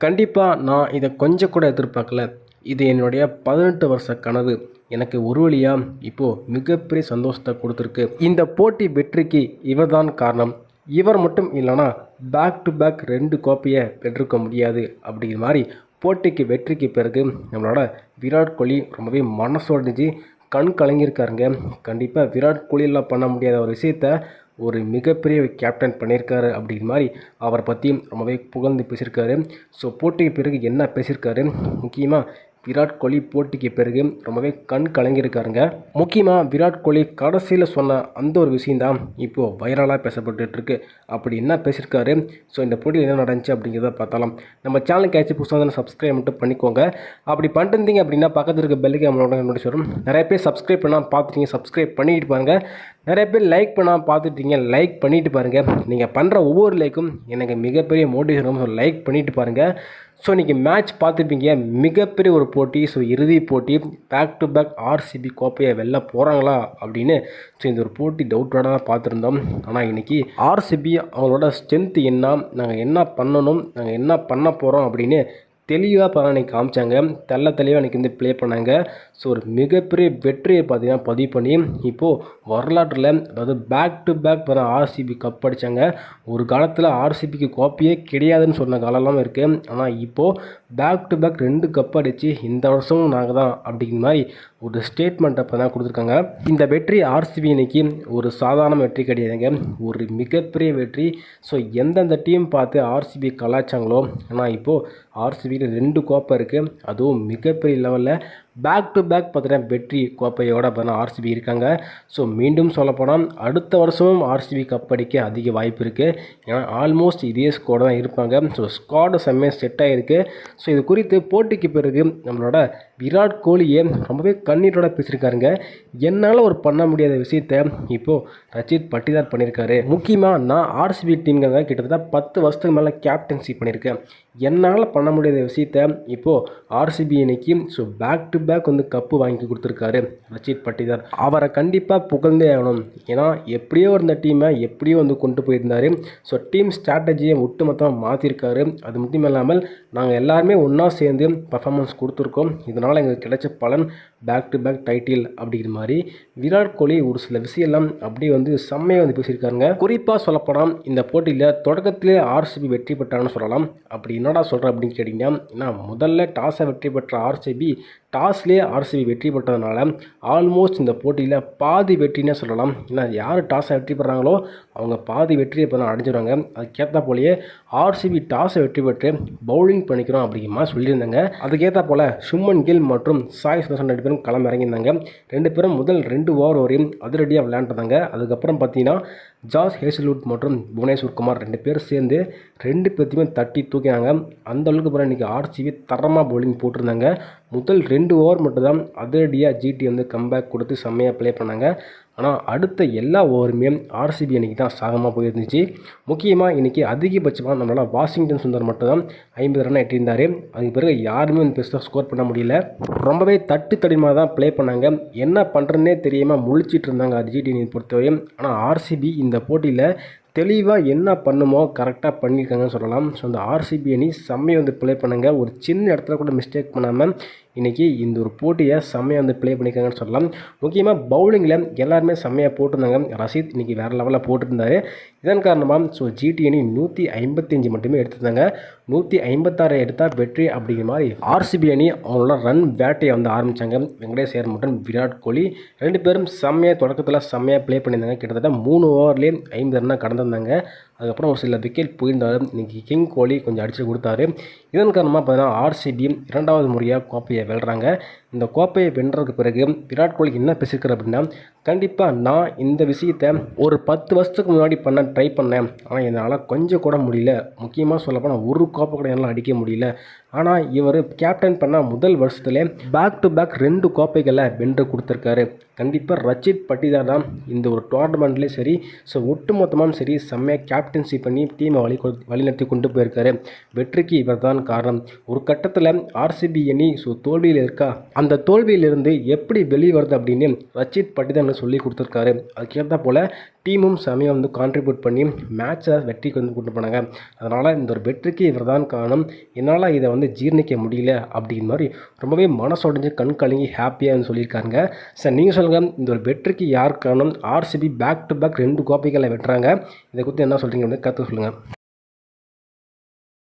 கண்டிப்பாக நான் இதை கொஞ்சம் கூட எதிர்பார்க்கல. இது என்னுடைய 18 வருஷ கனவு. எனக்கு ஒரு வழியாக இப்போது மிகப்பெரிய சந்தோஷத்தை கொடுத்துருக்கு. இந்த போட்டி வெற்றிக்கு இவர் தான் காரணம். இவர் மட்டும் இல்லைனா பேக் டு பேக் 2 கோப்பையை பெற்றிருக்க முடியாது. அப்படிங்கிற மாதிரி போட்டிக்கு வெற்றிக்கு பிறகு நம்மளோட விராட் கோலி ரொம்பவே மனசோடிஞ்சு கண் கலங்கியிருக்காருங்க. கண்டிப்பாக விராட் கோலியெல்லாம் பண்ண முடியாத ஒரு விஷயத்த ஒரு மிகப்பெரிய கேப்டன் பண்ணியிருக்காரு. அப்படிங்கிற மாதிரி அவரை பற்றி ரொம்பவே புகழ்ந்து பேசியிருக்காரு. ஸோ போட்டிக்கு பிறகு என்ன பேசியிருக்காரு, முக்கியமாக விராட் கோலி போட்டிக்கு பிறகு ரொம்பவே கண் கலங்கியிருக்காருங்க. முக்கியமாக விராட் கோலி கடைசியில் சொன்ன அந்த ஒரு விஷயந்தான் இப்போது வைரலாக பேசப்பட்டுருக்கு. அப்படி என்ன பேசியிருக்காரு, ஸோ இந்த போட்டியில் என்ன நடந்துச்சு அப்படிங்கிறத பார்த்தாலும் நம்ம சேனலுக்கு ஆச்சு புதுசாக தானே சப்ஸ்கிரைப் மட்டும் பண்ணிக்கோங்க. அப்படி பண்ணிருந்தீங்க அப்படின்னா பக்கத்தில் இருக்க பெல்லுக்கு நம்மளோட நோட்டீஸ் வரும். நிறைய பேர் சப்ஸ்கிரைப் பண்ணால் பார்த்துட்டீங்க, சப்ஸ்கிரைப் பண்ணிட்டு பாருங்கள். நிறைய பேர் லைக் பண்ணால் பார்த்துட்டீங்க, லைக் பண்ணிவிட்டு பாருங்கள். நீங்கள் பண்ணுற ஒவ்வொரு லைக்கும் எனக்கு மிகப்பெரிய மோட்டிவேஷன். ஸோ லைக் பண்ணிவிட்டு பாருங்கள். ஸோ இன்றைக்கி மேட்ச் பார்த்துருப்பீங்க, மிகப்பெரிய ஒரு போட்டி. ஸோ இறுதி போட்டி, பேக் டு பேக் ஆர்சிபி கோப்பையை வெளில போகிறாங்களா அப்படின்னு. ஸோ இந்த ஒரு போட்டி டவுட்டோட தான் பார்த்துருந்தோம். ஆனால் இன்றைக்கி ஆர்சிபி அவங்களோட ஸ்ட்ரென்த்து என்ன, நாங்கள் என்ன பண்ணணும், நாங்கள் என்ன பண்ண போகிறோம் அப்படின்னு தெளிவாக அன்றைக்கி காமிச்சாங்க. தெளிவாக அன்றைக்கி வந்து ப்ளே பண்ணாங்க. ஸோ ஒரு மிகப்பெரிய வெற்றியை பார்த்தீங்கன்னா பதிவு பண்ணி இப்போது வரலாற்றில், அதாவது back to back RCB cup அடித்தாங்க. ஒரு காலத்தில் ஆர்சிபிக்கு கோப்பையே கிடையாதுன்னு சொன்ன காலம்லாம் இருக்குது. ஆனால் இப்போது பேக் டு பேக் 2 கப் அடித்து இந்த வருஷமும் நாங்கள் தான் அப்படிங்கிற மாதிரி ஒரு ஸ்டேட்மெண்ட் அப்போ தான் கொடுத்துருக்காங்க. இந்த வெற்றி ஆர்சிபி இன்னைக்கு ஒரு சாதாரண வெற்றி கிடையாதுங்க, ஒரு மிகப்பெரிய வெற்றி. ஸோ எந்தெந்த டீம் பார்த்து ஆர்சிபி கலாச்சாங்களோ, ஆனால் இப்போது ஆர்சிபியில் 2 கோப்பை இருக்குது. அதுவும் மிகப்பெரிய லெவலில் பேக் டு பேக் பார்த்தீங்கன்னா வெற்றி கோப்பையோட ஆர்சிபி இருக்காங்க. ஸோ மீண்டும் சொல்லப்போனால் அடுத்த வருஷமும் ஆர்சிபி கப் அடிக்க அதிக வாய்ப்பு இருக்குது. ஏன்னா ஆல்மோஸ்ட் இதே ஸ்குவாட் தான் இருப்பாங்க. ஸோ ஸ்குவாடு செம்மையாக செட் ஆகிருக்கு. ஸோ இது குறித்து போட்டிக்கு பிறகு நம்மளோட விராட் கோலியே ரொம்பவே கண்ணீரோட பேசியிருக்காருங்க. என்னால் ஒரு பண்ண முடியாத விஷயத்த இப்போது ரச்சித் பட்டிதார் பண்ணியிருக்காரு. முக்கியமாக நான் ஆர்சிபி டீம்காக கிட்டத்தட்ட 10 வருஷத்துக்கு மேலே கேப்டன்சி பண்ணியிருக்கேன். என்னால் பண்ண முடியாத விஷயத்த இப்போது ஆர்சிபி இன்னைக்கு ஸோ பேக் டு பேக் வந்து கப்பு வாங்கி கொடுத்துருக்காரு ரச்சித் பட்டிதார். அவரை கண்டிப்பாக புகழ்ந்தே ஆகணும். ஏன்னா எப்படியோ இருந்த டீமை எப்படியோ வந்து கொண்டு போயிருந்தார். ஸோ டீம் ஸ்ட்ராட்டஜியை ஒட்டுமொத்தமாக மாற்றிருக்காரு. அது மட்டும் இல்லாமல் நாங்கள் எல்லாருமே ஒன்றா சேர்ந்து பர்ஃபார்மன்ஸ் கொடுத்துருக்கோம். இதனால் எங்களுக்கு கிடைச்ச பலன் பேக் டு பேக் டைட்டில் அப்படிங்கிற மாதிரி விராட் கோலி ஒரு சில விஷயம்லாம் அப்படியே வந்து செம்மையாக வந்து பேசியிருக்காருங்க. குறிப்பாக சொல்லப்போனால் இந்த போட்டியில் தொடக்கத்திலே ஆர்சிபி வெற்றி பெற்றான்னு சொல்லலாம். அப்படி என்னடா சொல்கிறேன் அப்படின்னு கேட்டிங்கன்னா, முதல்ல டாஸை வெற்றி பெற்ற ஆர்சிபி டாஸ்லேயே ஆர்சிபி வெற்றி பெற்றதுனால ஆல்மோஸ்ட் இந்த போட்டியில் பாதி வெற்றினே சொல்லலாம். ஏன்னா யார் டாஸை வெற்றி பெறாங்களோ அவங்க பாதி வெற்றியை இப்போ தான் அடைஞ்சிடுவாங்க. அதுக்கேற்ற போலேயே ஆர்சிபி டாஸை வெற்றி பெற்று பவுலிங் பண்ணிக்கிறோம் அப்படிங்கிற மாதிரி சொல்லியிருந்தாங்க. அதுக்கேற்ற போல் சுமன் கில் மற்றும் சாய் சுதர்சன் 2 பேரும் களம் இறங்கியிருந்தாங்க. 2 பேரும் முதல் 2 ஓவர் வரையும் அதிரடியாக விளையாண்டுருந்தாங்க. அதுக்கப்புறம் பார்த்தீங்கன்னா ஜாஸ் ஹேசல்வுட் மற்றும் புவனேஸ்வர் குமார் 2 பேர் சேர்ந்து 2 பேர்த்தையுமே தட்டி தூக்கினாங்க. அந்த அளவுக்கு அப்புறம் இன்றைக்கி ஆர்சிபி தரமாக பவுலிங் போட்டிருந்தாங்க. முதல் 2 ஓவர் மட்டும்தான் அதிரடியாக ஜிடி வந்து கம்பேக் கொடுத்து செம்மையாக ப்ளே பண்ணாங்க. ஆனால் அடுத்த எல்லா ஓவருமே ஆர்சிபி அன்றைக்கி தான் சாகமாக போயிருந்துச்சு. முக்கியமாக இன்றைக்கி அதிகபட்சமாக நம்மளால் வாஷிங்டன் சுந்தர் மட்டும் தான் 50 ரன் எட்டியிருந்தார். அதுக்கு பிறகு யாருமே வந்து பெருசாக ஸ்கோர் பண்ண முடியல. ரொம்பவே தட்டு தடிமாக தான் ப்ளே பண்ணாங்க. என்ன பண்ணுறதுனே தெரியாமல் முழிச்சிட்டு இருந்தாங்க ஜிடி பொறுத்தவரையும். ஆனால் ஆர்சிபி இந்த போட்டியில் தெளிவாக என்ன பண்ணுமோ கரெக்டாக பண்ணியிருக்காங்கன்னு சொல்லலாம். ஸோ அந்த ஆர்சிபி அணி செம்மையை வந்து ப்ளே பண்ணுங்க, ஒரு சின்ன இடத்துல கூட மிஸ்டேக் பண்ணாமல் இன்றைக்கி இந்த ஒரு போட்டியை செம்மையாக வந்து ப்ளே பண்ணியிருக்காங்கன்னு சொல்லலாம். முக்கியமாக பவுலிங்கில் எல்லாருமே செம்மையாக போட்டிருந்தாங்க. ரஷீத் இன்றைக்கி வேறு லெவலில் போட்டிருந்தார். இதன் காரணமாக ஸோ ஜிடி அணி 155 மட்டுமே எடுத்திருந்தாங்க. 156 எடுத்தால் வெற்றி அப்படிங்கிற மாதிரி ஆர்சிபி அணி அவங்களோட ரன் வேட்டையை வந்து ஆரம்பித்தாங்க. வெங்கடேஷ் ஐயர் மற்றும் விராட் கோலி 2 பேரும் செம்மையாக தொடக்கத்தில் செம்மையாக ப்ளே பண்ணியிருந்தாங்க. கிட்டத்தட்ட 3 ஓவர்லேயே 50 ரன்னாக கடந்திருந்தாங்க. அதுக்கப்புறம் ஒரு சில விக்கெட் போயிருந்தார். இன்றைக்கி கிங் கோலி கொஞ்சம் அடித்து கொடுத்தாரு. இதன் காரணமாக பார்த்தீங்கன்னா ஆர்சிபி 2வது முறையாக கோப்பையை வெல்றாங்க. இந்த கோப்பையை வென்றதுக்கு பிறகு விராட் கோலி என்ன பேசியிருக்காரு அப்படின்னா, கண்டிப்பாக நான் இந்த விஷயத்தை ஒரு 10 வருஷத்துக்கு முன்னாடி ட்ரை பண்ணேன். ஆனால் என்னால் கொஞ்சம் கூட முடியல. முக்கியமாக சொல்லப்போனால் ஒரு கோப்பை கூட என்னால் அடிக்க முடியல. ஆனால் இவர் கேப்டன் பண்ண முதல் வருஷத்துலேயே பேக் டு பேக் 2 கோப்பைகளை வென்று கொடுத்துருக்காரு. கண்டிப்பாக ரச்சித் பட்டிதார் தான் இந்த ஒரு டோர்னமெண்ட்லேயும் சரி, ஸோ ஒட்டுமொத்தமாகவும் சரி செம்மையாக கேப்டன்சி பண்ணி டீமை வழிநடத்தி கொண்டு போயிருக்காரு. வெற்றிக்கு இவர் தான் காரணம். ஒரு கட்டத்தில் ஆர்சிபி அணி தோல்வியில் இருக்கா, அந்த தோல்வியிலிருந்து எப்படி வெளியே வருது அப்படின்னு ரச்சித் பட்டிதார் சொல்லி கொடுத்துருக்காரு. அதுக்கேற்ற போல் டீமும் செமையாக கான்ட்ரிபியூட் பண்ணி மேட்சை வெற்றிக்கு கொண்டு போனாங்க. அதனால் இந்த ஒரு வெற்றிக்கு இவர் தான் காரணம். என்னால் இதை ஜீர்ணிக்க முடியல அப்படிங்கிற மாதிரி ரொம்பவே மனசொடைஞ்சு கண் கலங்கி ஹாப்பியாக சொல்லியிருக்காங்க. சார் நீங்கள் சொல்லுங்கள், இந்த ஒரு வெற்றிக்கு யார் காரணம்? ஆர்சிபி பேக் டு பேக் 2 கோப்பைகளை வெட்டுறாங்க. இதை குறித்து என்ன சொல்கிறீங்க கற்று சொல்லுங்கள்.